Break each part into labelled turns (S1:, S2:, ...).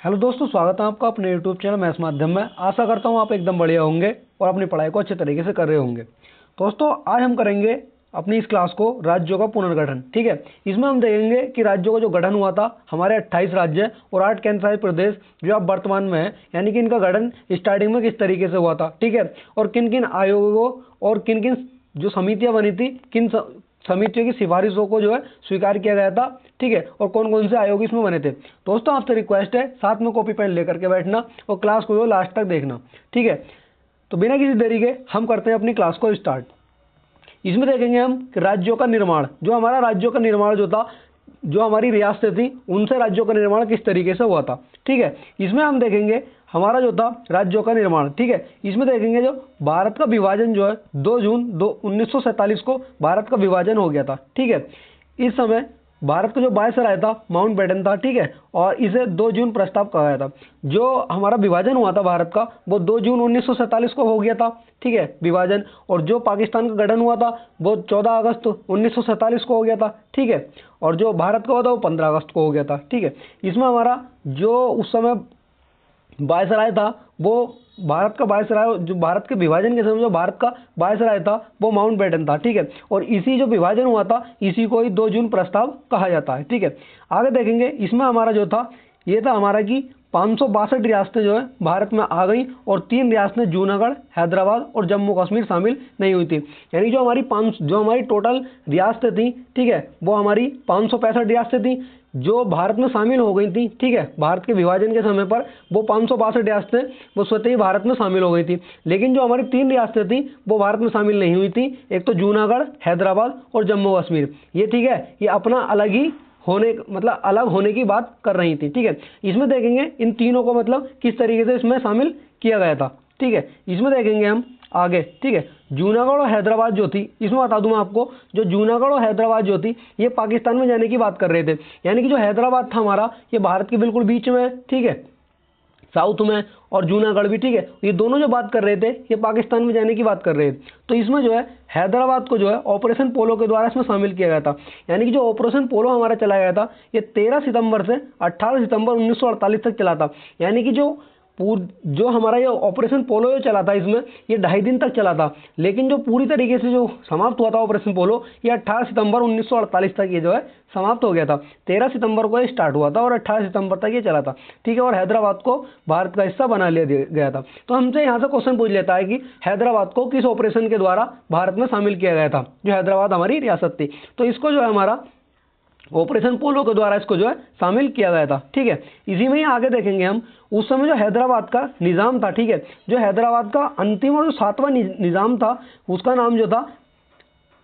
S1: Hello दोस्तों, स्वागत है आपका अपने यूट्यूब चैनल मैथ्स माध्यम में। आशा करता हूँ आप एकदम बढ़िया होंगे और अपनी पढ़ाई को अच्छे तरीके से कर रहे होंगे। दोस्तों, आज हम करेंगे अपनी इस क्लास को राज्यों का पुनर्गठन। ठीक है, इसमें हम देखेंगे कि राज्यों का जो गठन हुआ था, हमारे 28 राज्य और 8 केंद्र शासित प्रदेश जो अब वर्तमान में है, यानी कि इनका गठन स्टार्टिंग में किस तरीके से हुआ था। ठीक है, और किन किन आयोगों और किन किन जो समितियां बनी थी, किन समितियों की सिफारिशों को जो है स्वीकार किया गया था। ठीक है, और कौन कौन से आयोग इसमें बने थे। दोस्तों, आपसे रिक्वेस्ट है साथ में कॉपी पेन लेकर के बैठना और क्लास को जो लास्ट तक देखना। ठीक है, तो बिना किसी देरी के हम करते हैं अपनी क्लास को स्टार्ट। इसमें देखेंगे हम कि राज्यों का निर्माण, जो हमारा राज्यों का निर्माण जो था, जो हमारी रियासतें थी, उनसे राज्यों का निर्माण किस तरीके से हुआ था। ठीक है, इसमें हम देखेंगे हमारा जो था राज्यों का निर्माण। ठीक है, इसमें देखेंगे जो भारत का विभाजन जो है 2 जून 1947 को भारत का विभाजन हो गया था। ठीक है, इस समय भारत का जो वायसराय था माउंटबेटन था। ठीक है, और इसे 2 जून प्रस्ताव कहा गया था। जो हमारा विभाजन हुआ था भारत का, वो 2 जून 1947 को हो गया था। ठीक है, विभाजन। और जो पाकिस्तान का गठन हुआ था वो 14 अगस्त 1947 को हो गया था। ठीक है, और जो भारत का हुआ था वो 15 अगस्त को हो गया था। ठीक है, इसमें हमारा जो उस समय वायसराय था, वो भारत का वायसराय, जो भारत के विभाजन के समय जो भारत का वायसराय था वो माउंटबेटन था। ठीक है, और इसी जो विभाजन हुआ था इसी को ही 2 जून प्रस्ताव कहा जाता है। ठीक है, आगे देखेंगे इसमें हमारा जो था ये था हमारा कि 562 रियासतें जो है भारत में आ गई और 3 रियासतें जूनागढ़, हैदराबाद और जम्मू कश्मीर शामिल नहीं हुई थी। यानी जो हमारी टोटल रियासतें थी, ठीक है, वो हमारी 565 रियासतें थी जो भारत में शामिल हो गई थी। ठीक है, भारत के विभाजन के समय पर वो 562 रियासतें वो स्वतः ही भारत में शामिल हो गई थी। लेकिन जो हमारी 3 रियासतें थी वो भारत में शामिल नहीं हुई थी। एक तो जूनागढ़, हैदराबाद और जम्मू कश्मीर। ये ठीक है, ये अपना अलग ही होने, मतलब अलग होने की बात कर रही थी। ठीक है, इसमें देखेंगे इन तीनों को मतलब किस तरीके से इसमें शामिल किया गया था। ठीक है, इसमें देखेंगे हम आगे। ठीक है, जूनागढ़ और हैदराबाद जो थी, इसमें बता दूं मैं आपको, जो जूनागढ़ और हैदराबाद जो थी ये पाकिस्तान में जाने की बात कर रहे थे। यानी कि जो हैदराबाद था हमारा, ये भारत के बिल्कुल बीच में है। ठीक है, साउथ में, और जूनागढ़ भी। ठीक है, ये दोनों जो बात कर रहे थे ये पाकिस्तान में जाने की बात कर रहे थे। तो इसमें जो है हैदराबाद को जो है ऑपरेशन पोलो के द्वारा इसमें शामिल किया गया था। यानी कि जो ऑपरेशन पोलो हमारा चलाया गया था ये 13 सितंबर से 18 सितंबर 1948 तक चला था। यानी कि जो हमारा ये ऑपरेशन पोलो जो चला था इसमें ये 2.5 दिन तक चला था। लेकिन जो पूरी तरीके से जो समाप्त हुआ था ऑपरेशन पोलो, ये 18 सितंबर 1948 तक ये जो है समाप्त हो गया था। 13 सितंबर को ये स्टार्ट हुआ था और 18 सितंबर तक ये चला था। ठीक है, और हैदराबाद को भारत का हिस्सा बना लिया गया था। तो हमसे यहाँ से क्वेश्चन पूछ लेता है कि हैदराबाद को किस ऑपरेशन के द्वारा भारत में शामिल किया गया था, जो हैदराबाद हमारी रियासत थी। तो इसको जो है हमारा ऑपरेशन पोलो के द्वारा इसको जो है शामिल किया गया था। ठीक है, इसी में ही आगे देखेंगे हम उस समय जो हैदराबाद का निज़ाम था। ठीक है, जो हैदराबाद का अंतिम और जो 7वां निज़ाम था उसका नाम जो था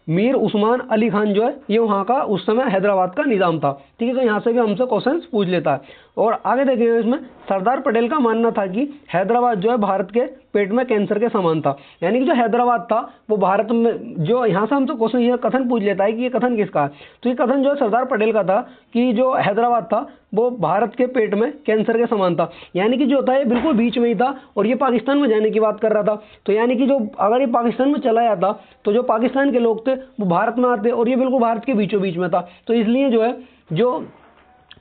S1: मीर उस्मान अली खान जो है, ये वहाँ का उस समय हैदराबाद का निज़ाम था। ठीक है, तो यहाँ से भी हमसे क्वेश्चन पूछ लेता है। और आगे देखेंगे इसमें सरदार पटेल का मानना था कि हैदराबाद जो है भारत के पेट में कैंसर के समान था। यानी कि जो हैदराबाद था वो भारत में, जो यहाँ से हमसे क्वेश्चन ये कथन पूछ लेता है कि ये कथन किसका है। तो ये कथन जो है सरदार पटेल का था कि जो हैदराबाद था वो भारत के पेट में कैंसर के समान था। यानी कि जो था ये बिल्कुल बीच में ही था और ये पाकिस्तान में जाने की बात कर रहा था। तो यानी कि जो अगर ये पाकिस्तान में चला जाता तो जो पाकिस्तान के लोग थे वो भारत में आते और ये बिल्कुल भारत के बीचों बीच में था। तो इसलिए जो है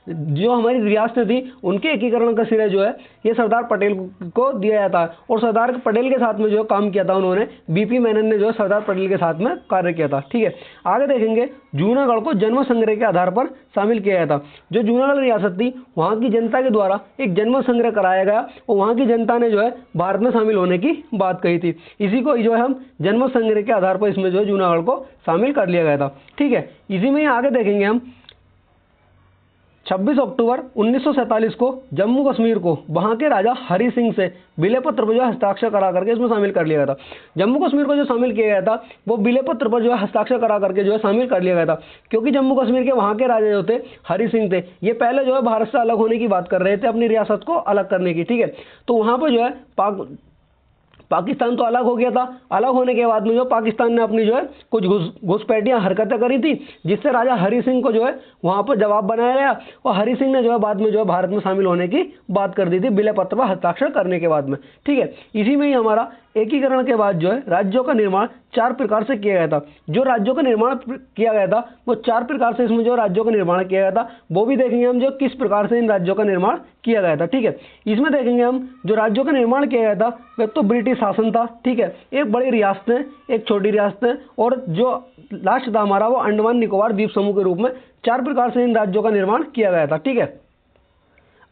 S1: जो हमारी रियासतें थी उनके एकीकरण का श्रेय जो है ये सरदार पटेल को दिया जाता है। और सरदार पटेल के साथ में जो काम किया था उन्होंने, बीपी मेनन ने जो है सरदार पटेल के साथ में कार्य किया था। ठीक है, आगे देखेंगे जूनागढ़ को जन्म संग्रह के आधार पर शामिल किया गया था। जो जूनागढ़ रियासत थी वहाँ की जनता के द्वारा एक जन्म संग्रह कराया गया और वहाँ की जनता ने जो है भारत में शामिल होने की बात कही थी। इसी को जो है हम जन्म संग्रह के आधार पर इसमें जो है जूनागढ़ को शामिल कर लिया गया था। ठीक है, इसी में ही आगे देखेंगे हम 26 अक्टूबर 1947 को जम्मू कश्मीर को वहां के राजा हरि सिंह से विलय पत्र पर जो हस्ताक्षर करा करके इसमें शामिल कर लिया गया था। जम्मू कश्मीर को जो शामिल किया गया था वो विलय पत्र पर जो है हस्ताक्षर करा करके जो है शामिल कर लिया गया था। क्योंकि जम्मू कश्मीर के वहां के राजा जो थे हरि सिंह थे, ये पहले जो है भारत से अलग होने की बात कर रहे थे, अपनी रियासत को अलग करने की। ठीक है, तो वहां पर जो है पाकिस्तान तो अलग हो गया था। अलग होने के बाद में जो पाकिस्तान ने अपनी जो है कुछ घुसपैठियां हरकतें करी थी, जिससे राजा हरि सिंह को जो है वहां पर जवाब बनाया गया और हरि सिंह ने जो है बाद में जो है भारत में शामिल होने की बात कर दी थी विलय पत्र पर हस्ताक्षर करने के बाद में। ठीक है, इसी में ही हमारा एकीकरण के बाद जो है राज्यों का निर्माण 4 प्रकार से किया गया था। जो राज्यों का निर्माण किया गया था वो 4 प्रकार से इसमें जो राज्यों का निर्माण किया गया था वो भी देखेंगे हम, जो किस प्रकार से इन राज्यों का निर्माण किया गया था। ठीक है, इसमें देखेंगे हम जो राज्यों का निर्माण किया गया था वह तो ब्रिटिश शासन था। ठीक है, एक बड़ी रियासतें, एक छोटी रियासतें, और जो लास्ट था हमारा वो अंडमान निकोबार द्वीप समूह के रूप में 4 प्रकार से इन राज्यों का निर्माण किया गया था। ठीक है,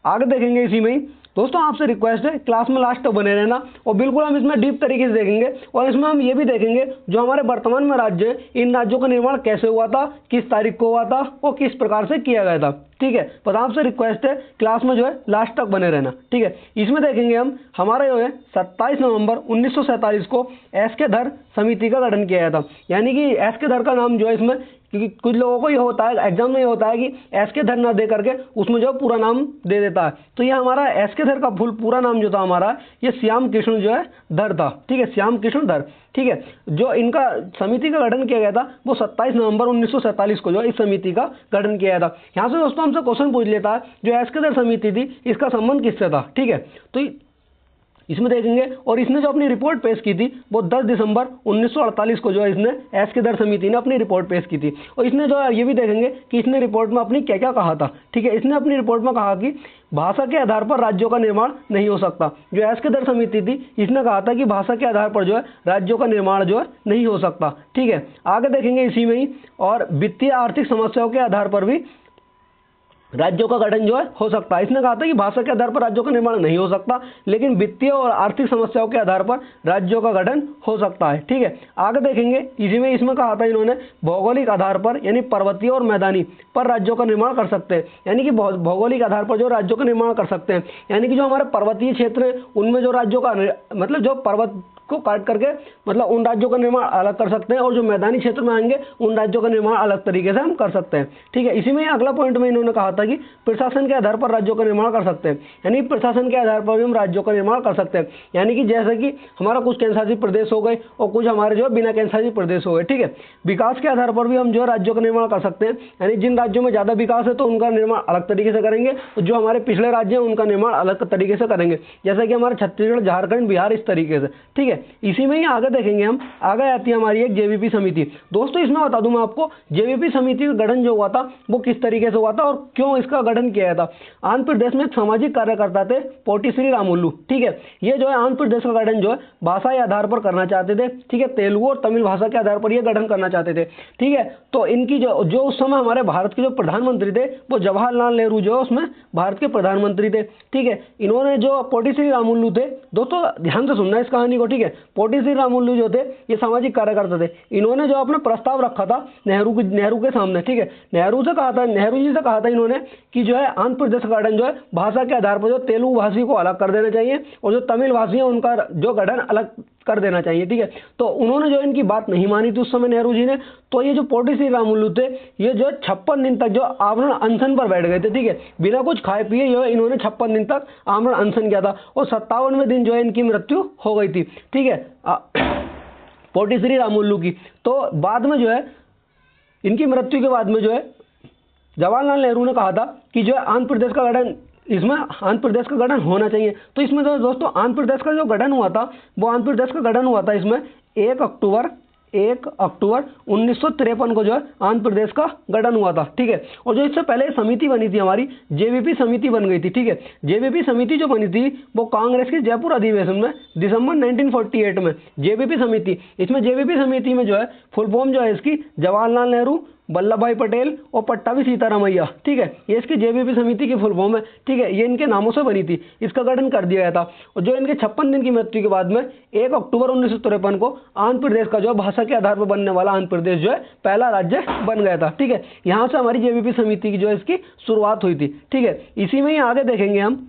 S1: आगे देखेंगे इसी में ही। दोस्तों आपसे रिक्वेस्ट है क्लास में लास्ट तक बने रहना, और बिल्कुल हम इसमें डीप तरीके से देखेंगे, और इसमें हम ये भी देखेंगे जो हमारे वर्तमान में राज्य है इन राज्यों का निर्माण कैसे हुआ था, किस तारीख को हुआ था और किस प्रकार से किया गया था। ठीक है, पर आपसे रिक्वेस्ट है क्लास में जो है लास्ट तक बने रहना। ठीक है, इसमें देखेंगे हम हमारा जो है 27 नवंबर 1947 को एसके धर समिति का गठन किया गया था। यानी कि एसके धर का नाम जो है इसमें, क्योंकि कुछ लोगों को ये होता है एग्जाम में, ये होता है कि एसके धर ना दे करके उसमें जो पूरा नाम दे देता है, तो ये हमारा एसके धर का पूरा नाम जो था हमारा, ये श्याम कृष्ण जो है धर था। ठीक है, श्याम कृष्ण धर। ठीक है, जो इनका समिति का गठन किया गया था वो 27 नवंबर 1947 को जो इस समिति का गठन किया गया था। यहाँ से दोस्तों हमसे क्वेश्चन पूछ लेता है जो एसके धर समिति थी इसका संबंध किससे था। ठीक है, तो इसमें देखेंगे, और इसने जो अपनी रिपोर्ट पेश की थी वो 10 दिसंबर 1948 को जो है इसने एसके धर समिति ने अपनी रिपोर्ट पेश की थी। और इसने जो है ये भी देखेंगे कि इसने रिपोर्ट में अपनी क्या क्या कहा था। ठीक है, इसने अपनी रिपोर्ट में कहा कि भाषा के आधार पर राज्यों का निर्माण नहीं हो सकता। जो एसके धर समिति थी इसने कहा था कि भाषा के आधार पर जो है राज्यों का निर्माण जो है नहीं हो सकता। ठीक है, आगे देखेंगे इसी में ही, और वित्तीय आर्थिक समस्याओं के आधार पर भी राज्यों का गठन जो है हो सकता है। इसने कहा था कि भाषा के आधार पर राज्यों का निर्माण नहीं हो सकता, लेकिन वित्तीय और आर्थिक समस्याओं के आधार पर राज्यों का गठन हो सकता है। ठीक है, आगे देखेंगे इसी में, इसमें कहा था इन्होंने भौगोलिक आधार पर यानी पर्वतीय और मैदानी पर राज्यों का निर्माण कर सकते हैं। यानी कि भौगोलिक आधार पर जो राज्यों का निर्माण कर सकते हैं, यानी कि जो हमारे पर्वतीय क्षेत्र है उनमें जो राज्यों का मतलब जो पर्वत को काट करके मतलब उन राज्यों का निर्माण अलग कर सकते हैं, और जो मैदानी क्षेत्र में आएंगे उन राज्यों का निर्माण अलग तरीके से हम कर सकते हैं। ठीक है, इसी में अगला पॉइंट में इन्होंने कहा था कि प्रशासन के आधार पर राज्यों का निर्माण कर सकते हैं। यानी प्रशासन के आधार पर भी हम राज्यों का निर्माण कर सकते हैं। यानी कि जैसे कि हमारा कुछ केंद्रशासित प्रदेश हो गए और कुछ हमारे जो है बिना केंद्रशासित प्रदेश हो गए। ठीक है, विकास के आधार पर भी हम जो है राज्यों का निर्माण कर सकते हैं। यानी जिन राज्यों में ज़्यादा विकास है तो उनका निर्माण अलग तरीके से करेंगे, और जो हमारे पिछले राज्य हैं उनका निर्माण अलग तरीके से करेंगे, जैसे कि हमारे छत्तीसगढ़, झारखंड, बिहार, इस तरीके से। ठीक है, इसी में ही आगे देखेंगे हम, आगे आती है हमारी एक जेवीपी समिति। दोस्तों इसमें बता दूं मैं आपको जेवीपी समिति का गठन जो हुआ था वो किस तरीके से हुआ था और क्यों इसका गठन किया गया था। आंध्र प्रदेश में एक सामाजिक कार्यकर्ता थे पोटीश्री रामुलु। ठीक है, ये जो है आंध्र प्रदेश का गठन जो है भाषा के आधार पर करना चाहते थे। ठीक है, तेलुगु और तमिल भाषा के आधार पर ये गठन करना चाहते थे। ठीक है, तो इनकी जो उस समय हमारे भारत के जो प्रधानमंत्री थे वो जवाहरलाल नेहरू जो है उसमें भारत के प्रधानमंत्री थे। ठीक है, इन्होंने जो पोटीश्री रामुलु थे, दोस्तों ध्यान से सुनना इस कहानी को। ठीक है, पोटीश्री रामुलु जो थे ये सामाजिक कार्यकर्ता थे। इन्होंने जो अपना प्रस्ताव रखा था नेहरू के सामने। ठीक है, नेहरू जी से कहा था इन्होंने कि जो है आंध्र प्रदेश का गठन जो है भाषा के आधार पर जो तेलुगु भाषी को अलग कर देना चाहिए और जो तमिल भाषी है उनका जो गठन अलग कर देना चाहिए। ठीक है, तो उन्होंने जो इनकी बात नहीं मानी थी उस समय नेहरू जी ने। तो ये जो पोटीश्री रामुलु थे ये जो 56 दिन तक जो आमरण अनशन पर बैठ गए थे। ठीक है, बिना कुछ खाए पिए जो है इन्होंने 56 दिन तक आमरण अनशन किया था, और 57वें दिन जो है इनकी मृत्यु हो गई थी। ठीक है, पोटीश्री रामुलु की। तो बाद में जो है इनकी मृत्यु के बाद में जो है जवाहरलाल नेहरू ने कहा था कि जो है आंध्र प्रदेश का गठन, इसमें आंध्र प्रदेश का गठन होना चाहिए। तो इसमें तो दोस्तों आंध्र प्रदेश का जो गठन हुआ था वो आंध्र प्रदेश का गठन हुआ था इसमें 1 अक्टूबर 1953 को जो है आंध्र प्रदेश का गठन हुआ था। ठीक है, और जो इससे पहले समिति बनी थी हमारी जेवीपी समिति बन गई थी। ठीक है, जेवीपी समिति जो बनी थी वो कांग्रेस के जयपुर अधिवेशन में दिसंबर 1948 में जेवीपी समिति, इसमें जेवीपी समिति में जो है फुल फॉर्म जो है इसकी जवाहरलाल नेहरू, वल्लभ भाई पटेल और पट्टाभी सीतारामैया। ठीक है, ये इसकी जेवीपी समिति की फुल फॉर्म है। ठीक है, ये इनके नामों से बनी थी, इसका गठन कर दिया गया था। और जो इनके 56 दिन की मृत्यु के बाद में 1 अक्टूबर 1953 को आंध्र प्रदेश का जो भाषा के आधार पर बनने वाला आंध्र प्रदेश जो है पहला राज्य बन गया था। ठीक है, यहाँ से हमारी जेवीपी समिति की जो है इसकी शुरुआत हुई थी। ठीक है, इसी में ही आगे देखेंगे हम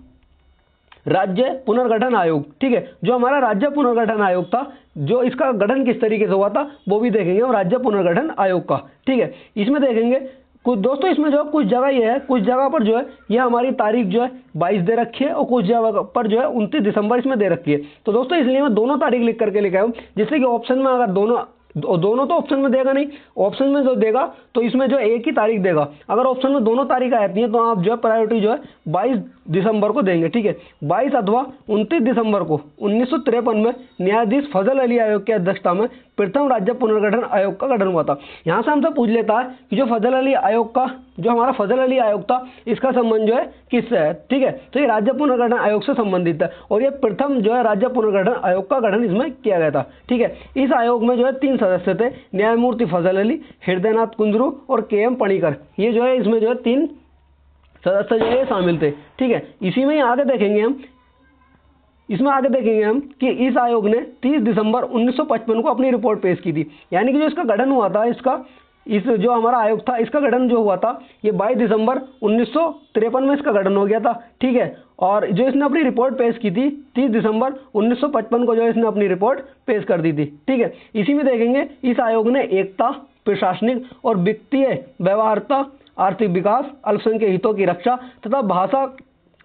S1: राज्य पुनर्गठन आयोग। ठीक है, जो हमारा राज्य पुनर्गठन आयोग था, जो इसका गठन किस तरीके से हुआ था वो भी देखेंगे हम राज्य पुनर्गठन आयोग का। ठीक है, इसमें देखेंगे कुछ दोस्तों, इसमें जो कुछ जगह ये है, कुछ जगह पर जो है ये हमारी तारीख जो है 22 दे रखी है और कुछ जगह पर जो है 29 दिसंबर इसमें दे रखी है। तो दोस्तों इसलिए मैं दोनों तारीख लिख करके लिखा हूँ, जिससे कि ऑप्शन में अगर दोनों दोनों तो ऑप्शन में देगा नहीं, ऑप्शन में जो देगा तो इसमें जो एक ही तारीख देगा। अगर ऑप्शन में दोनों तारीख आती है तो आप जो है प्रायोरिटी जो है 22 दिसंबर को देंगे, ठीक है। 22 अथवा 29 दिसंबर को 1953 में न्यायाधीश फजल अली आयोग की अध्यक्षता में प्रथम राज्य पुनर्गठन आयोग का गठन हुआ था। यहाँ से हमसे पूछ लेता है कि जो फजल अली आयोग का, जो हमारा फजल अली आयोग था, इसका संबंध जो है किससे है, ठीक है। तो ये राज्य पुनर्गठन आयोग से संबंधित है और ये प्रथम जो है राज्य पुनर्गठन आयोग का गठन इसमें किया गया था, ठीक है। इस आयोग में जो है 3 सदस्य थे, न्यायमूर्ति फजल अली, हृदयनाथ कुंजरू और के.एम. पणिकर। ये जो है इसमें जो है 3 सदस्य जो है शामिल थे, ठीक है। इसी में आगे देखेंगे हम, इसमें आगे देखेंगे हम कि इस आयोग ने 30 दिसंबर 1955 को अपनी रिपोर्ट पेश की थी। यानी कि जो इसका गठन हुआ था, इस जो हमारा आयोग था, इसका गठन जो हुआ था ये 22 दिसंबर 1953 में इसका गठन हो गया था, ठीक है। और जो इसने अपनी रिपोर्ट पेश की थी 30 दिसंबर 1955 को जो इसने अपनी रिपोर्ट पेश कर दी थी, ठीक है। इसी में देखेंगे इस आयोग ने एकता, प्रशासनिक और वित्तीय व्यवहार्यता, आर्थिक विकास, अल्पसंख्यक हितों की रक्षा तथा भाषा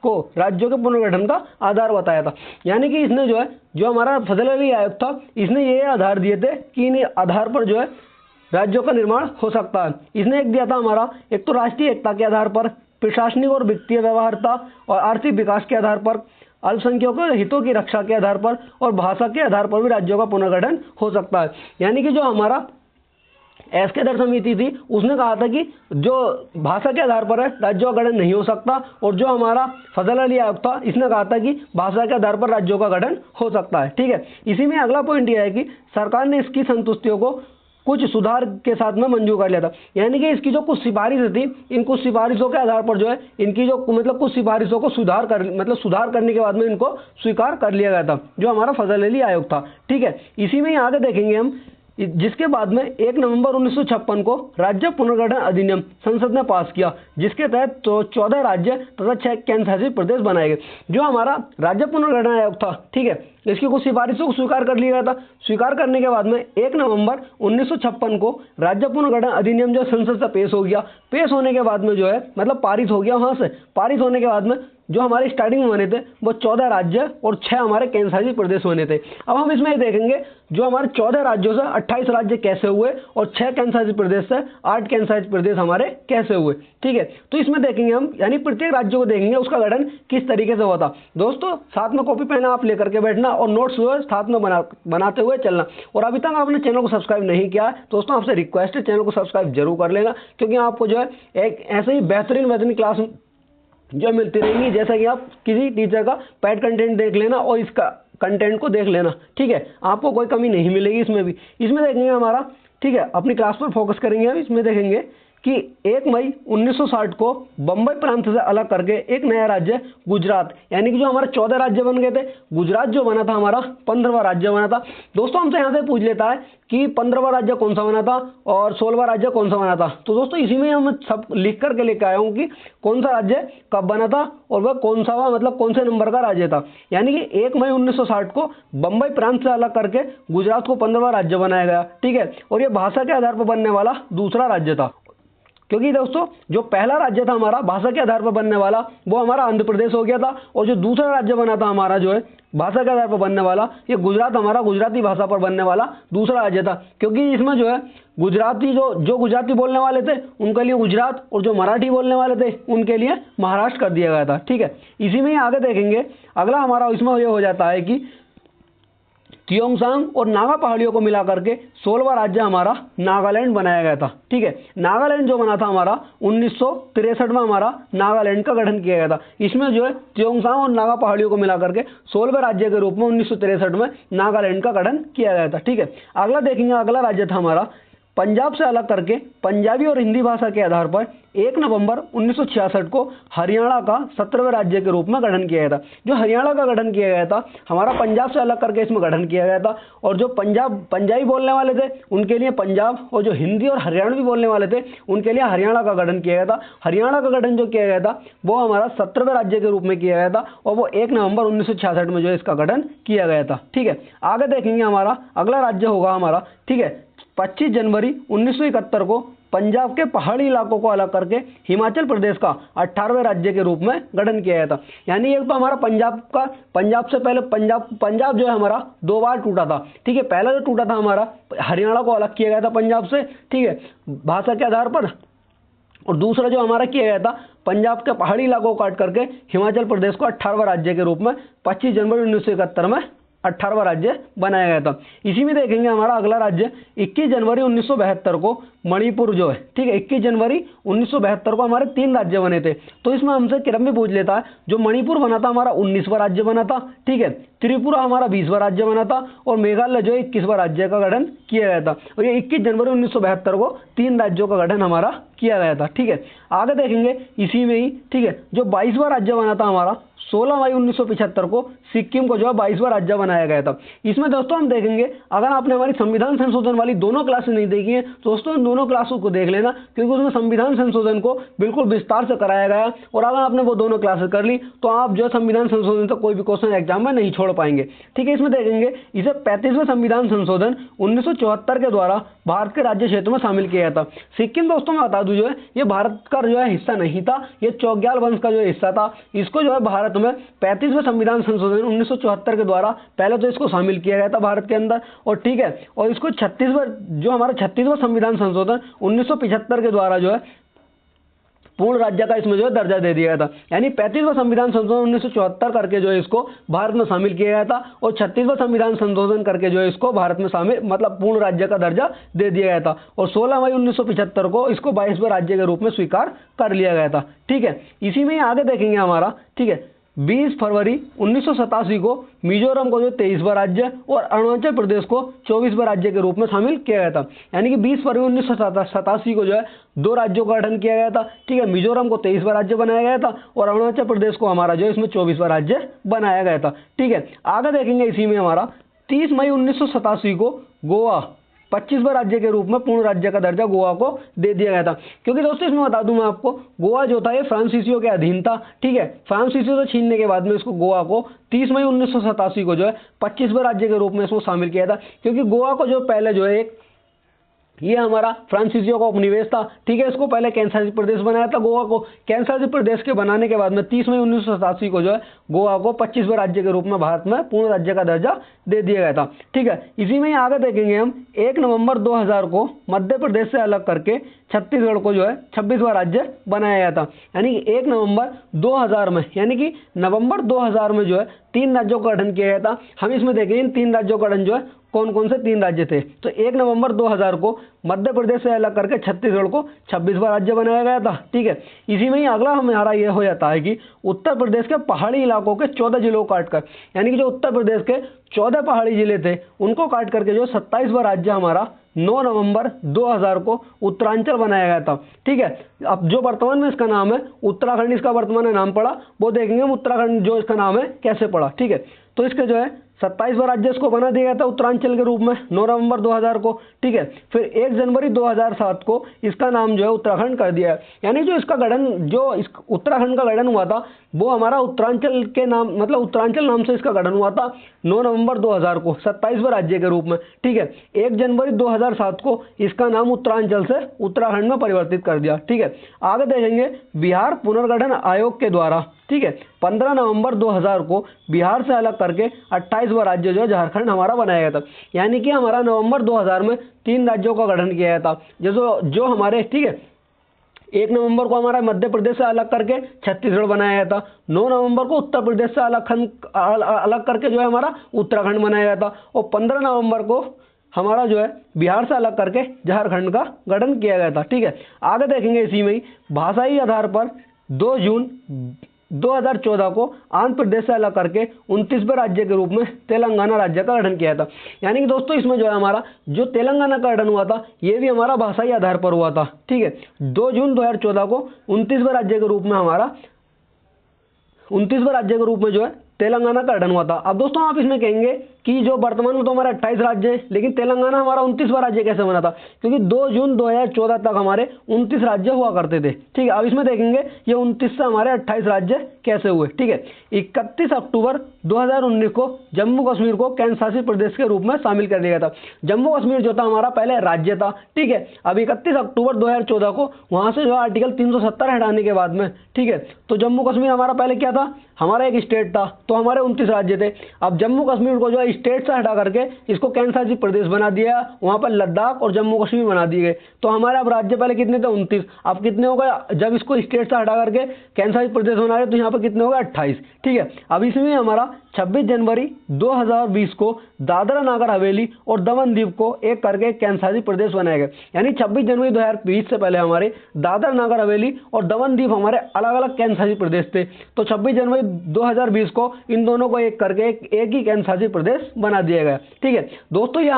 S1: को राज्यों के पुनर्गठन का आधार बताया था। यानी कि इसने जो है, जो हमारा फजल अली आयोग था, इसने ये आधार दिए थे कि इन आधार पर जो है राज्यों का निर्माण हो सकता है। इसने एक दिया था हमारा, एक तो राष्ट्रीय एकता के आधार पर, प्रशासनिक और वित्तीय व्यवहार्यता और आर्थिक विकास के आधार पर, अल्पसंख्यकों के हितों की रक्षा के आधार पर और भाषा के आधार पर भी राज्यों का पुनर्गठन हो सकता है। यानी कि जो हमारा एसके समिति थी उसने कहा था कि जो भाषा के आधार पर है राज्यों का गठन नहीं हो सकता, और जो हमारा फजल अली आयोग था इसने कहा था कि भाषा के आधार पर राज्यों का गठन हो सकता है, ठीक है। इसी में अगला पॉइंट यह है कि सरकार ने इसकी संतुष्टियों को कुछ सुधार के साथ में मंजूर कर लिया था। यानी कि इसकी जो कुछ सिफारिशें थी, इन कुछ सिफारिशों के आधार पर जो है इनकी जो कुछ सिफारिशों को सुधार करने के बाद में इनको स्वीकार कर लिया गया था, जो हमारा फजल अली आयोग था, ठीक है। इसी में आगे देखेंगे हम, जिसके बाद में 1 नवंबर 1956 को राज्य पुनर्गठन अधिनियम संसद ने पास किया, जिसके तहत तो 14 राज्य तथा 6 केंद्र शासित प्रदेश बनाए गए। जो हमारा राज्य पुनर्गठन आयोग था, ठीक है, इसकी कुछ सिफारिशों को स्वीकार कर लिया गया था। स्वीकार करने के बाद में 1 नवंबर 1956 को राज्य पुनर्गठन अधिनियम जो संसद से पेश हो गया। पेश होने के बाद में जो है पारित हो गया। वहां से पारित होने के बाद में जो हमारे स्टार्टिंग में बने थे वो 14 राज्य और 6 हमारे केंद्र शासित प्रदेश बने थे। अब हम इसमें देखेंगे जो हमारे 14 राज्यों से 28 राज्य कैसे हुए और 6 केंद्र शासित प्रदेश से 8 केंद्र शासित प्रदेश हमारे कैसे हुए, ठीक है। तो इसमें देखेंगे हम, यानी प्रत्येक राज्य को देखेंगे उसका गठन किस तरीके से हुआ था। दोस्तों साथ में कॉपी पेन आप लेकर के बैठना और नोट्स जो है साथ में बनाते हुए चलना। और अभी तक आपने चैनल को सब्सक्राइब नहीं किया है दोस्तों, आपसे रिक्वेस्ट है चैनल को सब्सक्राइब जरूर कर लेना, क्योंकि आपको जो है एक ऐसे ही बेहतरीन क्लास जो मिलती रहेंगी। जैसा कि आप किसी टीचर का पैड कंटेंट देख लेना और इसका कंटेंट को देख लेना, ठीक है, आपको कोई कमी नहीं मिलेगी इसमें भी। इसमें देखेंगे हमारा, ठीक है, अपनी क्लास पर फोकस करेंगे हम। इसमें देखेंगे कि 1 मई 1960 को बंबई प्रांत से अलग करके एक नया राज्य गुजरात, यानी कि जो हमारे 14 राज्य बन गए थे, गुजरात जो बना था हमारा 15वां राज्य बना था। दोस्तों हमसे यहाँ से पूछ लेता है कि 15वां राज्य कौन सा बना था और 16वां राज्य कौन सा बना था। तो दोस्तों इसी में हम सब लिख करके लेकर आया हूँ कि कौन सा राज्य कब बना था और वह कौन से नंबर का राज्य था। यानी कि 1 मई 1960 को बंबई प्रांत से अलग करके गुजरात को 15वां राज्य बनाया गया, ठीक है। और यह भाषा के आधार पर बनने वाला दूसरा राज्य था, क्योंकि दोस्तों जो पहला राज्य था हमारा भाषा के आधार पर बनने वाला वो हमारा आंध्र प्रदेश हो गया था, और जो दूसरा राज्य बना था हमारा जो है भाषा के आधार पर बनने वाला, ये गुजरात हमारा गुजराती भाषा पर बनने वाला दूसरा राज्य था। क्योंकि इसमें जो है गुजराती जो गुजराती बोलने वाले थे उनके लिए गुजरात, और जो मराठी बोलने वाले थे उनके लिए महाराष्ट्र कर दिया गया था, ठीक है। इसी में ही आगे देखेंगे अगला हमारा इसमें यह हो जाता है कि कियोंगसांग और नागा पहाड़ियों को मिलाकर के 16वां राज्य हमारा नागालैंड बनाया गया था, ठीक है। नागालैंड जो बना था हमारा 1963 में हमारा नागालैंड का गठन किया गया था। इसमें जो है कियोंगसांग और नागा पहाड़ियों को मिलाकर के 16वें राज्य के रूप में 1963 में नागालैंड का गठन किया गया था, ठीक है। अगला देखेंगे, अगला राज्य था हमारा पंजाब से अलग करके पंजाबी और हिंदी भाषा के आधार पर 1 नवंबर 1966 को हरियाणा का 17वें राज्य के रूप में गठन किया गया था। जो हरियाणा का गठन किया गया था हमारा पंजाब से अलग करके इसमें गठन किया गया था, और जो पंजाबी बोलने वाले थे उनके लिए पंजाब, और जो हिंदी और हरियाणवी बोलने वाले थे उनके लिए हरियाणा का गठन किया गया था। हरियाणा का गठन जो किया गया था वो हमारा 17वें राज्य के रूप में किया गया था, और वो 1 नवंबर 1966 में जो है इसका गठन किया गया था, ठीक है। आगे देखेंगे हमारा अगला राज्य होगा हमारा, ठीक है, 25 जनवरी 1971 को पंजाब के पहाड़ी इलाकों को अलग करके हिमाचल प्रदेश का 18वें राज्य के रूप में गठन किया गया था। यानी एक तो हमारा पंजाब से पहले पंजाब जो है हमारा 2 बार टूटा था, ठीक है। पहला जो टूटा था हमारा हरियाणा को अलग किया गया था पंजाब से, ठीक है, भाषा के आधार पर। और दूसरा जो हमारा किया गया था पंजाब के पहाड़ी इलाकों को काट करके हिमाचल प्रदेश को 18वां राज्य के रूप में 25 जनवरी 1971 में 18वां राज्य बनाया गया था। इसी में देखेंगे हमारा अगला राज्य 21 जनवरी 1972 को मणिपुर जो है, ठीक है, 21 जनवरी 1972 को हमारे 3 राज्य बने थे। तो इसमें हमसे क्रम भी पूछ लेता है, जो मणिपुर बना था हमारा 19वां राज्य बना था, ठीक है, त्रिपुरा हमारा 20वां राज्य बना था और मेघालय जो 21वां राज्य का गठन किया गया था। और ये 21 जनवरी 1972 को 3 राज्यों का गठन हमारा किया गया था, ठीक है। आगे देखेंगे इसी में ही, ठीक है, जो 22वां राज्य बना था हमारा 16 मई 1975 को सिक्किम को जो है 22वां राज्य बनाया गया था। इसमें दोस्तों हम देखेंगे, अगर आपने हमारी संविधान संशोधन वाली दोनों क्लासेस नहीं देखी है तो दोस्तों इन दोनों क्लासों को देख लेना, क्योंकि उसमें संविधान संशोधन को बिल्कुल विस्तार से कराया गया। और अगर आपने वो दोनों क्लासेस कर ली तो आप जो संविधान संशोधन से कोई भी क्वेश्चन एग्जाम में नहीं छोड़ पाएंगे, ठीक है। इसमें देखेंगे इसे 35वें संविधान संशोधन 1974 के द्वारा भारत के राज्य क्षेत्र में शामिल किया गया था। सिक्किम दोस्तों मैं बता दूं जो है ये भारत का जो है हिस्सा नहीं था, ये चौग्याल वंश का जो हिस्सा था। इसको जो है भारत में 35वें संविधान संशोधन 1974 के द्वारा पहले तो इसको शामिल किया गया था भारत के अंदर, और ठीक है, और इसको 36वां संविधान संशोधन 1975 के द्वारा जो है पूर्ण राज्य का इसमें जो है दर्जा दे दिया गया था। यानी 35वां संविधान संशोधन 1974 करके जो है इसको भारत में शामिल किया गया था और 36वां संविधान संशोधन करके जो है इसको भारत में शामिल मतलब पूर्ण राज्य का दर्जा दे दिया गया था। और 16 मई 1975 को इसको 22वें राज्य के रूप में स्वीकार कर लिया गया था, ठीक है। इसी में ही आगे देखेंगे हमारा, ठीक है, 20 फरवरी 1987 को मिजोरम को जो 23वां राज्य और अरुणाचल प्रदेश को 24वां राज्य के रूप में शामिल किया गया था। यानी कि 20 फरवरी 1987 को जो है 2 राज्यों का गठन किया गया था, ठीक है। मिजोरम को 23वां राज्य बनाया गया था और अरुणाचल प्रदेश को हमारा जो है इसमें 24वां राज्य बनाया गया था, ठीक है। आगे देखेंगे इसी में हमारा 30 मई 1987 को गोवा 25वां राज्य के रूप में पूर्ण राज्य का दर्जा गोवा को दे दिया गया था। क्योंकि दोस्तों इसमें बता दूं मैं आपको, गोवा जो था ये फ्रांसीसियों के अधीन था, ठीक है। फ्रांसीसियों से छीनने के बाद में इसको गोवा को 30 मई 1987 को जो है 25वें राज्य के रूप में इसको शामिल किया था। क्योंकि गोवा को जो पहले जो है ये हमारा फ्रांसीसियों का उपनिवेश था, ठीक है। इसको पहले केंद्र शासित प्रदेश बनाया था गोवा को। केंद्र शासित प्रदेश के बनाने के बाद में 30 मई 1987 को जो है गोवा को 25वें राज्य के रूप में भारत में पूर्ण राज्य का दर्जा दे दिया गया था, ठीक है। इसी में ही आगे देखेंगे हम 1 नवंबर 2000 को मध्य प्रदेश से अलग करके छत्तीसगढ़ को जो है 26वां राज्य बनाया गया था। यानी कि 1 नवंबर 2000 में, यानी कि नवंबर 2000 में जो है 3 राज्यों का गठन किया गया था। हम इसमें देखेंगे इन 3 राज्यों का गठन जो है कौन कौन से 3 राज्य थे। तो 1 नवंबर 2000 को मध्य प्रदेश से अलग करके छत्तीसगढ़ को 26वां राज्य बनाया गया था, ठीक है। इसी में ही अगला हमारा यह हो जाता है कि उत्तर प्रदेश के पहाड़ी इलाकों के 14 जिलों को काटकर, यानी कि जो उत्तर प्रदेश के 14 पहाड़ी जिले थे उनको काट करके जो 27वां राज्य हमारा 9 नवंबर 2000 को उत्तरांचल बनाया गया था, ठीक है। अब जो वर्तमान में इसका नाम है उत्तराखंड, इसका वर्तमान में नाम पड़ा, वो देखेंगे हम उत्तराखंड जो इसका नाम है कैसे पड़ा, ठीक है। तो इसके जो है 27वां राज्य इसको बना दिया गया था उत्तरांचल के रूप में 9 नवंबर 2000 को, ठीक है। फिर 1 जनवरी 2007 को इसका नाम जो है उत्तराखंड कर दिया है। यानी जो इसका गठन, जो इस उत्तराखंड का गठन हुआ था वो हमारा उत्तरांचल के नाम मतलब उत्तरांचल नाम से इसका गठन हुआ था 9 नवंबर 2000 को 27वें राज्य के रूप में, ठीक है। 1 जनवरी 2007 को इसका नाम उत्तरांचल से उत्तराखंड में परिवर्तित कर दिया, ठीक है। आगे देखेंगे बिहार पुनर्गठन आयोग के द्वारा, ठीक है, 15 नवंबर 2000 को बिहार से अलग करके 28वां राज्य जो है झारखंड हमारा बनाया गया था। यानी कि हमारा नवंबर 2000 में 3 राज्यों का गठन किया गया था, जो हमारे, ठीक है, 1 नवंबर को हमारा मध्य प्रदेश से अलग करके छत्तीसगढ़ बनाया गया था। 9 नवंबर को उत्तर प्रदेश से अलग करके जो है हमारा उत्तराखंड बनाया गया था और 15 नवंबर को हमारा जो है बिहार से अलग करके झारखंड का गठन किया गया था, ठीक है। आगे देखेंगे इसी में ही भाषाई आधार पर 2 जून 2014 को आंध्र प्रदेश से अलग करके 29वें राज्य के रूप में तेलंगाना राज्य का गठन किया था। यानी कि दोस्तों इसमें जो है हमारा जो तेलंगाना का गठन हुआ था ये भी हमारा भाषाई आधार पर हुआ था, ठीक है। 2 जून 2014 को 29वें राज्य के रूप में हमारा 29वें राज्य के रूप में जो है तेलंगाना का गठन हुआ था। अब दोस्तों आप इसमें कहेंगे कि जो वर्तमान में तो हमारे 28 राज्य हैं, लेकिन तेलंगाना हमारा 29वां राज्य कैसे बना था? क्योंकि 2 जून 2014 तक हमारे 29 राज्य हुआ करते थे। ठीक है, अब इसमें देखेंगे ये 29 से हमारे 28 राज्य कैसे हुए। ठीक है, 31 अक्टूबर 2019 को जम्मू कश्मीर को केंद्र शासित प्रदेश के रूप में शामिल कर दिया गया था। जम्मू कश्मीर जो था हमारा पहले राज्य था। ठीक है, अब 31 अक्टूबर 2014 को वहां से जो आर्टिकल 370 हटाने के बाद में, ठीक है, तो जम्मू कश्मीर हमारा पहले क्या था? हमारा एक स्टेट था, तो हमारे 29 राज्य थे। अब जम्मू कश्मीर को जो है स्टेट से हटा करके इसको केंद्र शासित प्रदेश बना दिया, वहां पर लद्दाख और जम्मू कश्मीर बना दिए गए। तो हमारे अब राज्य पहले कितने थे? 29। अब कितने हो गए? जब इसको स्टेट से हटा करके केंद्र शासित प्रदेश बना रहे तो यहाँ पर कितने हो गए? 28। ठीक है, अब इसमें हमारा 26 जनवरी 2020 को दादरा नागर हवेली और दमन द्वीप को एक करके केंद्र शासित प्रदेश बनाया गया। यानी 26 जनवरी 2020 से पहले हमारे दादरा नागर हवेली और दमन द्वीप हमारे अलग अलग केंद्र शासित प्रदेश थे। तो 26 जनवरी 2020 को इन दोनों को एक करके एक ही केंद्र शासित प्रदेश बना दिया गया। ठीक है दोस्तों, ये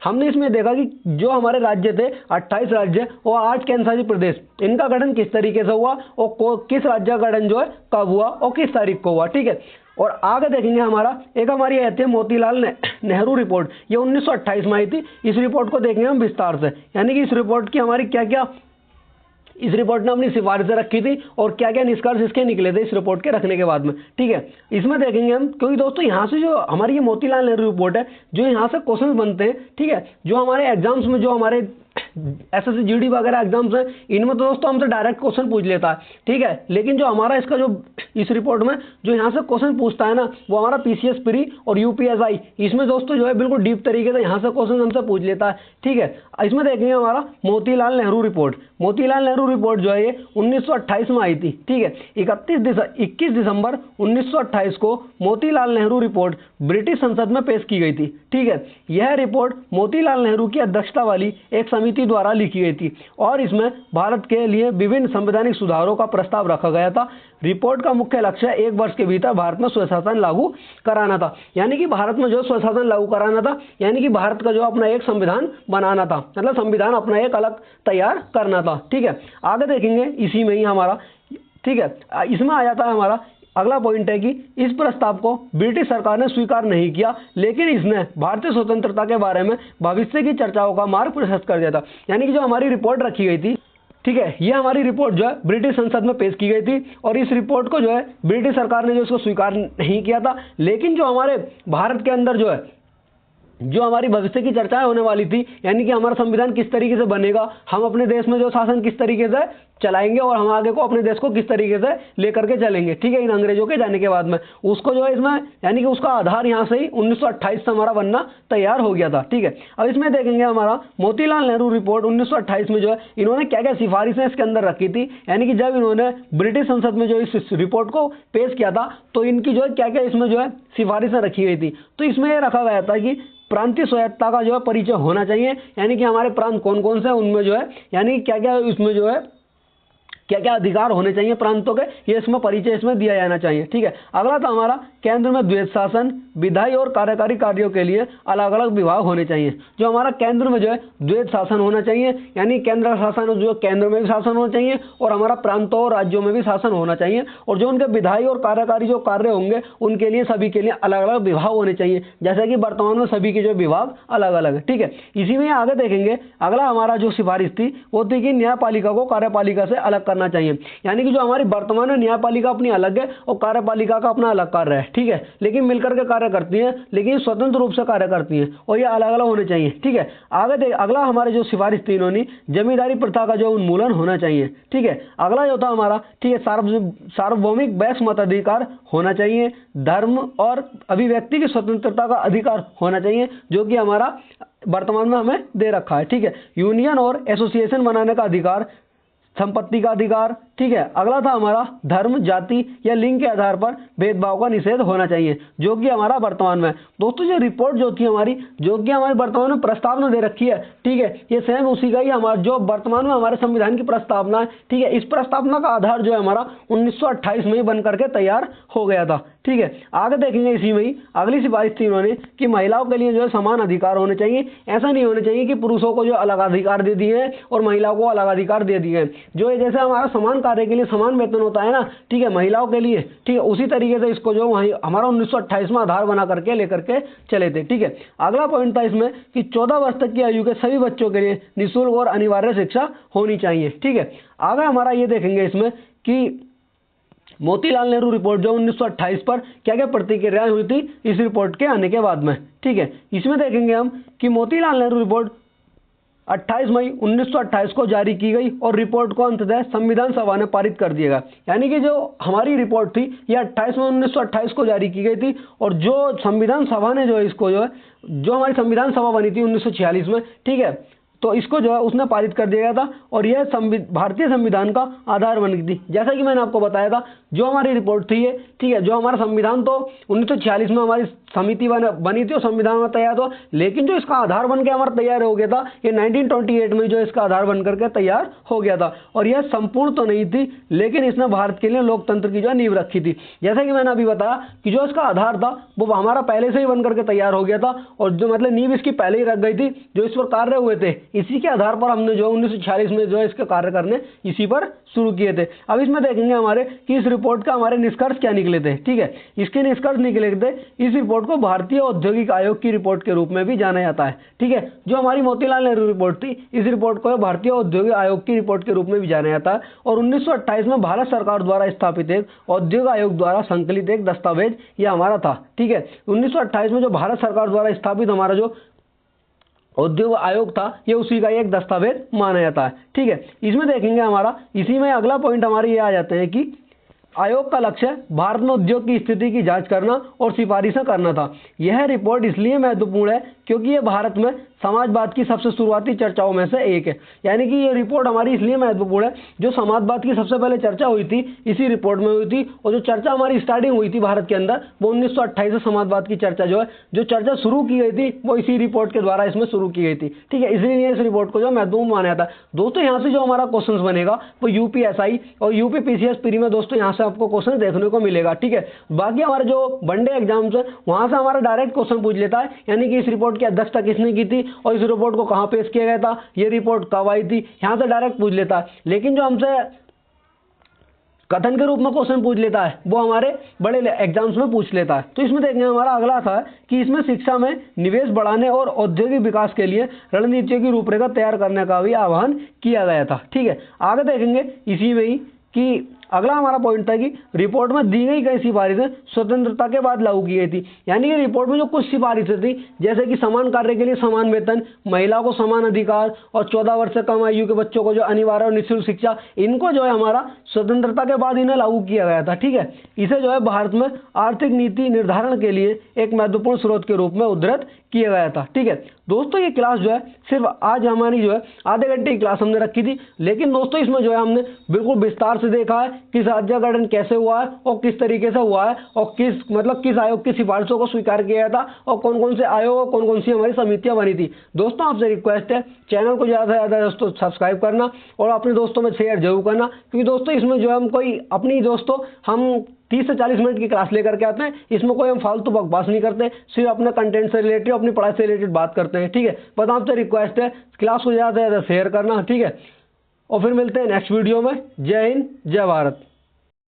S1: हमने इसमें देखा कि जो हमारे राज्य थे 28 राज्य और 8 केंद्र शासित प्रदेश, इनका गठन किस तरीके से हुआ और किस राज्य का गठन जो है कब हुआ और किस तारीख को हुआ। ठीक है, और आगे देखेंगे हमारी आती है मोतीलाल नेहरू रिपोर्ट। ये 1928 में आई थी। इस रिपोर्ट को देखेंगे हम विस्तार से, यानी कि इस रिपोर्ट की हमारी क्या क्या, इस रिपोर्ट ने अपनी सिफारिशें रखी थी और क्या क्या निष्कर्ष इसके निकले थे इस रिपोर्ट के रखने के बाद में। ठीक है, इसमें देखेंगे हम, क्योंकि दोस्तों यहाँ से जो हमारी ये मोतीलाल नेहरू रिपोर्ट है, जो यहाँ से क्वेश्चन बनते हैं, ठीक है, जो हमारे एग्जाम्स में, जो हमारे एसएससी जीडी वगैरह एग्जाम्स हैं, इनमें तो दोस्तों हमसे डायरेक्ट क्वेश्चन पूछ लेता है। ठीक है, लेकिन जो हमारा इसका जो इस रिपोर्ट में जो यहाँ से क्वेश्चन पूछता है ना, वो हमारा पीसीएस प्री और यूपीएसआई, इसमें दोस्तों जो है बिल्कुल डीप तरीके से यहाँ से क्वेश्चन हमसे पूछ लेता है। ठीक है, इसमें देखेंगे हमारा मोतीलाल नेहरू रिपोर्ट। मोतीलाल नेहरू रिपोर्ट जो है ये 1928 में आई थी। ठीक है, 21 दिसंबर 1928 को मोतीलाल नेहरू रिपोर्ट ब्रिटिश संसद में पेश की गई थी। ठीक है, यह रिपोर्ट मोतीलाल नेहरू की अध्यक्षता वाली एक समिति द्वारा लिखी गई थी और इसमें भारत के लिए विभिन्न संवैधानिक सुधारों का प्रस्ताव रखा गया था। रिपोर्ट का मुख्य लक्ष्य 1 वर्ष के भीतर भारत में स्वशासन लागू कराना था। यानी कि भारत में जो स्वशासन लागू कराना था, यानी कि भारत का जो अपना एक संविधान बनाना था, मतलब संविधान अपना एक अलग तैयार करना था। ठीक है, आगे देखेंगे इसी में ही हमारा, ठीक है, इसमें आ जाता है हमारा अगला पॉइंट है कि इस प्रस्ताव को ब्रिटिश सरकार ने स्वीकार नहीं किया, लेकिन इसने भारतीय स्वतंत्रता के बारे में भविष्य की चर्चाओं का मार्ग प्रशस्त कर दिया था। यानी कि जो हमारी रिपोर्ट रखी गई थी, ठीक है, ये हमारी रिपोर्ट जो है ब्रिटिश संसद में पेश की गई थी और इस रिपोर्ट को जो है ब्रिटिश सरकार ने जो इसको स्वीकार नहीं किया था, लेकिन जो हमारे भारत के अंदर जो है जो हमारी भविष्य की चर्चाएं होने वाली थी, यानी कि हमारा संविधान किस तरीके से बनेगा, हम अपने देश में जो शासन किस तरीके से चलाएंगे और हम आगे को अपने देश को किस तरीके से लेकर के चलेंगे, ठीक है, इन अंग्रेजों के जाने के बाद में, उसको जो है इसमें, यानी कि उसका आधार यहाँ से ही 1928 से हमारा बनना तैयार हो गया था। ठीक है, अब इसमें देखेंगे हमारा मोतीलाल नेहरू रिपोर्ट 1928 में जो है इन्होंने क्या क्या सिफारिशें इसके अंदर रखी थी। यानी कि जब इन्होंने ब्रिटिश संसद में जो इस रिपोर्ट को पेश किया था, तो इनकी जो है क्या क्या इसमें जो है सिफारिशें रखी गई थी। तो इसमें यह रखा गया था कि प्रांतीय स्वायत्तता का जो है परिचय होना चाहिए, यानी कि हमारे प्रांत कौन कौन से हैं उनमें जो है, यानी क्या क्या इसमें जो है क्या क्या अधिकार होने चाहिए प्रांतों के, ये इसमें परिचय इसमें दिया जाना चाहिए। ठीक है, अगला था हमारा केंद्र में द्वैध शासन, विधायी और कार्यकारी कार्यों के लिए अलग अलग विभाग होने चाहिए। जो हमारा केंद्र में जो है द्वैध शासन होना चाहिए, यानी केंद्र शासन जो केंद्र में भी शासन होना चाहिए और हमारा प्रांतों और राज्यों में भी शासन होना चाहिए, और जो उनके विधायी और कार्यकारी जो कार्य होंगे उनके लिए सभी के लिए अलग अलग विभाग होने चाहिए, जैसा कि वर्तमान में सभी के जो विभाग अलग अलग है। ठीक है, इसी में आगे देखेंगे अगला हमारा जो सिफारिश थी वो थी कि न्यायपालिका को कार्यपालिका से अलग करना चाहिए। यानी कि जो हमारी वर्तमान में न्यायपालिका अपनी अलग है और कार्यपालिका का अपना अलग कार्य है, ठीक है, लेकिन मिलकर के कार्य करती हैं, लेकिन स्वतंत्र रूप से कार्य करती हैं और ये अलग अलग होने चाहिए। ठीक है, आगे अगला हमारे जो सिफारिश थी इन्होंने, जमींदारी प्रथा का जो उन्मूलन होना चाहिए। ठीक है, अगला जो था हमारा, ठीक है, सार्वभौमिक वैश्य मताधिकार होना चाहिए, धर्म और अभिव्यक्ति की स्वतंत्रता का अधिकार होना चाहिए, जो कि हमारा वर्तमान में हमें दे रखा है। ठीक है, यूनियन और एसोसिएशन बनाने का अधिकार, संपत्ति का अधिकार। ठीक है, अगला था हमारा धर्म, जाति या लिंग के आधार पर भेदभाव का निषेध होना चाहिए, जो कि हमारा वर्तमान में दोस्तों जो रिपोर्ट जो थी हमारी, जो कि हमारे वर्तमान में प्रस्तावना दे रखी है, ठीक है, ये सेम उसी का ही हमारा जो वर्तमान में हमारे संविधान की प्रस्तावना है। ठीक है, इस प्रस्तावना का आधार जो है हमारा 1928 में ही बन करके तैयार हो गया था। ठीक है। आगे देखेंगे इसी में ही अगली सिफारिश थी उन्होंने कि महिलाओं के लिए जो है समान अधिकार होने चाहिए। ऐसा नहीं होना चाहिए कि पुरुषों को जो अलग अधिकार दे दिए हैं और महिलाओं को अलग अधिकार दे दिए हैं। जो है जैसे हमारा समान कार्य के लिए समान वेतन होता है ना, ठीक है, महिलाओं के लिए, ठीक है, उसी तरीके से इसको जो वही हमारा 1928 में आधार बना करके लेकर के चले थे। ठीक है। अगला पॉइंट था इसमें कि 14 वर्ष तक की आयु के सभी बच्चों के लिए निःशुल्क और अनिवार्य शिक्षा होनी चाहिए। ठीक है। आगे हमारा ये देखेंगे इसमें कि मोतीलाल नेहरू रिपोर्ट जो 1928 पर क्या क्या प्रतिक्रियाएं हुई थी इस रिपोर्ट के आने के बाद में। ठीक है। इसमें देखेंगे हम कि मोतीलाल नेहरू रिपोर्ट 28 मई 1928 को जारी की गई और रिपोर्ट को अंततः संविधान सभा ने पारित कर दिया। यानी कि जो हमारी रिपोर्ट थी ये 28 मई 1928 को जारी की गई थी और जो संविधान सभा ने जो है इसको जो है जो हमारी संविधान सभा बनी थी 1946 में, ठीक है, तो इसको जो है उसने पारित कर दिया गया था और यह भारतीय संविधान का आधार बन गई थी। जैसा कि मैंने आपको बताया था जो हमारी रिपोर्ट थी ये, ठीक है, जो हमारा संविधान तो 1946 में हमारी समिति बनी थी और संविधान में तैयार हुआ, लेकिन जो इसका आधार बन के हमारा तैयार हो गया था ये 1928 में जो इसका आधार बन करके तैयार हो गया था। और यह संपूर्ण तो नहीं थी लेकिन इसने भारत के लिए लोकतंत्र की जो है नींव रखी थी। जैसा कि मैंने अभी बताया कि जो इसका आधार था वो हमारा पहले से ही बन करके तैयार हो गया था और जो मतलब नींव इसकी पहले ही रख गई थी, जो इस पर कार्य हुए थे इसी के आधार पर हमने जो 1946 में जो है इसके कार्य करने इसी पर शुरू किए थे। अब इसमें देखेंगे हमारे कि इस रिपोर्ट का हमारे निष्कर्ष क्या निकले थे। ठीक है। इसके निष्कर्ष निकले थे, इस रिपोर्ट को भारतीय औद्योगिक आयोग की रिपोर्ट के रूप में भी जाना जाता है। ठीक है। जो हमारी मोतीलाल नेहरू रिपोर्ट थी इस रिपोर्ट को भारतीय औद्योगिक आयोग की रिपोर्ट के रूप में भी जाना जाता है और 1928 में भारत सरकार द्वारा स्थापित एक औद्योगिक आयोग द्वारा संकलित एक दस्तावेज यह हमारा था। ठीक है। 1928 में जो भारत सरकार द्वारा स्थापित हमारा जो उद्योग आयोग था ये उसी का एक दस्तावेज माना जाता है। ठीक है। इसमें देखेंगे हमारा इसी में अगला पॉइंट हमारे ये आ जाते हैं कि आयोग का लक्ष्य भारत में उद्योग की स्थिति की जांच करना और सिफारिशें करना था। यह रिपोर्ट इसलिए महत्वपूर्ण है क्योंकि यह भारत में समाजवाद की सबसे शुरुआती चर्चाओं में से एक है। यानी कि ये रिपोर्ट हमारी इसलिए महत्वपूर्ण है, जो समाजवाद की सबसे पहले चर्चा हुई थी इसी रिपोर्ट में हुई थी और जो चर्चा हमारी स्टार्टिंग हुई थी भारत के अंदर वो 1928 से समाजवाद की चर्चा जो है जो चर्चा शुरू की गई थी वो इसी रिपोर्ट के द्वारा इसमें शुरू की गई थी। ठीक है। इसलिए इस रिपोर्ट को जो महत्वपूर्ण माना जाता है। दोस्तों यहाँ से जो हमारा क्वेश्चन बनेगा वो यूपीएसआई और यूपीपीसीएस प्री में दोस्तों यहाँ से आपको क्वेश्चन देखने को मिलेगा। ठीक है। बाकी हमारे जो वनडे एग्जाम्स है वहां से हमारा डायरेक्ट क्वेश्चन पूछ लेता है, यानी कि इस रिपोर्ट की अध्यक्षता किसने की थी और इस रिपोर्ट को कहां पेश किया गया था, ये रिपोर्ट कब आई थी, यहां से डायरेक्ट पूछ लेता है। लेकिन जो हमसे कथन के रूप में क्वेश्चन पूछ लेता है वो हमारे बड़े एग्जाम्स में पूछ लेता है। तो इसमें देखेंगे हमारा अगला था कि इसमें शिक्षा में निवेश बढ़ाने और औद्योगिक विकास के लिए रणनीतियों की रूपरेखा तैयार करने का भी आह्वान किया गया था। ठीक है। आगे देखेंगे इसी में ही कि अगला हमारा पॉइंट था कि रिपोर्ट में दी गई कई सिफारिशें स्वतंत्रता के बाद लागू की गई थी। यानी कि रिपोर्ट में जो कुछ सिफारिशें थी जैसे कि समान कार्य के लिए समान वेतन, महिलाओं को समान अधिकार और 14 वर्ष से कम आयु के बच्चों को जो अनिवार्य और निःशुल्क शिक्षा, इनको जो है हमारा स्वतंत्रता के बाद इन्हें लागू किया गया था। ठीक है। इसे जो है भारत में आर्थिक नीति निर्धारण के लिए एक महत्वपूर्ण स्रोत के रूप में उद्धृत किया गया था। ठीक है। दोस्तों ये क्लास जो है सिर्फ आज हमारी जो है आधे घंटे की क्लास हमने रखी थी, लेकिन दोस्तों इसमें जो है हमने बिल्कुल विस्तार से देखा है कि राज्य गठन कैसे हुआ है और किस तरीके से हुआ है और किस आयोग की सिफारिशों को स्वीकार किया था और कौन कौन से आयोग और कौन कौन सी हमारी समितियां बनी थी। दोस्तों आपसे रिक्वेस्ट है चैनल को ज़्यादा से ज़्यादा दोस्तों सब्सक्राइब करना और अपने दोस्तों में शेयर जरूर करना, क्योंकि दोस्तों इसमें जो है हम कोई अपनी दोस्तों हम 30 से 40 मिनट की क्लास लेकर के आते हैं। इसमें कोई हम फालतू बकवास नहीं करते, सिर्फ अपने कंटेंट से रिलेटेड अपनी पढ़ाई से रिलेटेड बात करते हैं। ठीक है। बस आपसे रिक्वेस्ट है क्लास को ज़्यादा से ज़्यादा शेयर करना। ठीक है। और फिर मिलते हैं नेक्स्ट वीडियो में। जय हिंद, जय भारत।